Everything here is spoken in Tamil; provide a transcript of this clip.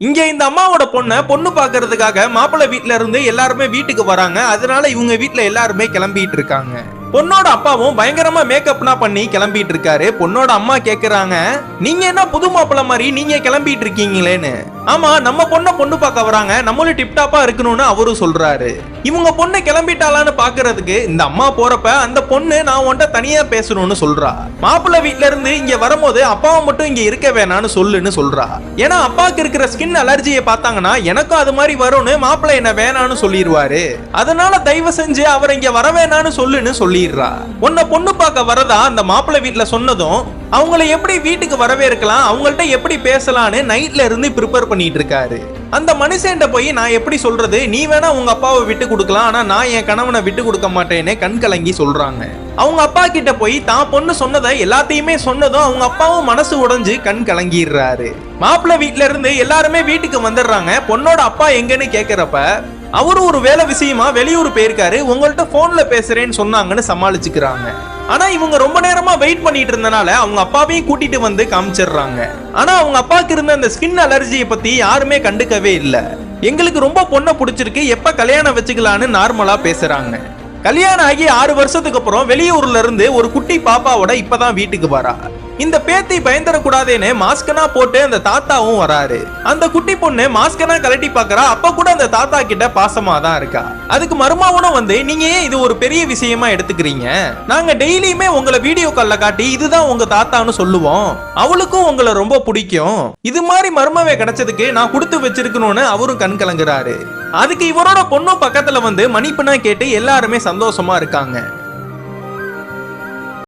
இங்க இந்த அம்மாவோட பொண்ணு பாக்குறதுக்காக மாப்பிள்ளை வீட்ல இருந்து எல்லாருமே வீட்டுக்கு வராங்க. அதனால இவங்க வீட்ல எல்லாருமே கிளம்பிட்டு இருக்காங்க. பொண்ணோட அப்பாவும் பயங்கரமா மேக்கப்லாம் பண்ணி கிளம்பிட்டு இருக்காரு. பொண்ணோட அம்மா கேக்குறாங்க, நீங்க என்ன புது மாப்பிள்ள மாதிரி நீங்க கிளம்பிட்டு இருக்கீங்களேன்னு. ஆமா, நம்ம பொண்ணு பார்க்க வராங்க, நம்மளும் டிப்டாப்பா இருக்கணும்னு அவரும் சொல்றாரு. இவங்க பொண்ணு கிளம்பிட்டாளான்னு பாக்குறதுக்கு இந்த அம்மா போறப்ப அந்த பொண்ணு நான் உன்கிட்ட தனியா பேசணும்னு சொல்றா. மாப்பிள்ளை வீட்ல இருந்து இங்க வரும்போது அப்பாவை மட்டும் இங்க இருக்க வேணான்னு சொல்லுன்னு சொல்றா. ஏன்னா அப்பாவுக்கு இருக்கிற ஸ்கின் அலர்ஜியை பார்த்தாங்கன்னா எனக்கும் அது மாதிரி வரும்னு மாப்பிள்ளை என்ன வேணான்னு சொல்லிடுவாரு. அதனால தயவு செஞ்சு அவரை இங்க வர வேணான்னு சொல்லுன்னு சொல்லிடுறா. உன்னை பொண்ணு பார்க்க வரதா அந்த மாப்பிள்ளை வீட்ல சொன்னதும் அவங்கள எப்படி வீட்டுக்கு வரவேற்கலாம், அவங்கள்ட்ட எப்படி பேசலான்னு நைட்ல இருந்து ப்ரிப்பேர் பண்ணிட்டு இருக்காரு. அந்த மனுஷன்ட்ட போய் நான் எப்படி சொல்றது, நீ வேணா உங்க அப்பாவை விட்டு கொடுக்கலாம், ஆனா நான் என் கணவனை விட்டு கொடுக்க மாட்டேன்னு கண் கலங்கி சொல்றாங்க. அவங்க அப்பா கிட்ட போய் தான் பொண்ணு சொன்னதை எல்லாத்தையுமே சொன்னதும் அவங்க அப்பாவும் மனசு உடைஞ்சு கண் கலங்கிடுறாரு. மாப்பிள்ளை வீட்ல இருந்து எல்லாருமே வீட்டுக்கு வந்துடுறாங்க. பொண்ணோட அப்பா எங்கன்னு கேக்குறப்ப அவரு ஒரு வேலை விஷயமா வெளியூர் போயிருக்காரு, உங்கள்ட்ட போன்ல பேசுறேன்னு சொன்னாங்கன்னு சமாளிச்சுக்கிறாங்க. ஆனா இவங்க ரொம்ப நேரமா வெயிட் பண்ணிட்டு இருந்தனால அவங்க அப்பாவையும் கூட்டிட்டு வந்து காமிச்சிடுறாங்க. ஆனா அவங்க அப்பாவுக்கு இருந்த அந்த ஸ்கின் அலர்ஜியை பத்தி யாருமே கண்டுக்கவே இல்ல. எங்களுக்கு ரொம்ப பொண்ணை பிடிச்சிருக்கு, எப்ப கல்யாணம் வச்சுக்கலான்னு நார்மலா பேசுறாங்க. கல்யாணம் ஆகி 6 வருஷத்துக்கு அப்புறம் வெளியூர்ல இருந்து ஒரு குட்டி பாப்பாவோட இப்பதான் வீட்டுக்கு வரா. இந்த பேத்தி பயந்துடக்கூடாதுன்னு மாஸ்கனா போட்டு அந்த தாத்தாவும் வராரு. அந்த குட்டி பொண்ணு மாஸ்கனா கலட்டி பாக்குறா. அப்ப கூட அந்த தாத்தா கிட்ட பாசமா தான் இருக்கா. அதுக்கு மருமாவனும் வந்து, நீங்க ஏன் இது ஒரு பெரிய விஷயமா எடுத்துக்கிறீங்க, நாங்க டெய்லியுமே உங்களை வீடியோ கால்ல காட்டி இதுதான் உங்க தாத்தான்னு சொல்லுவோம், அவளுக்கும் உங்களை ரொம்ப பிடிக்கும், இது மாதிரி மருமவே கிடைச்சதுக்கு நான் கொடுத்து வச்சிருக்கணும்னு அவரும் கண் கலங்குறாரு. அதுக்கு இவரோட பொண்ணு பக்கத்துல வந்து மன்னிப்புனா கேட்டு எல்லாருமே சந்தோஷமா இருக்காங்க.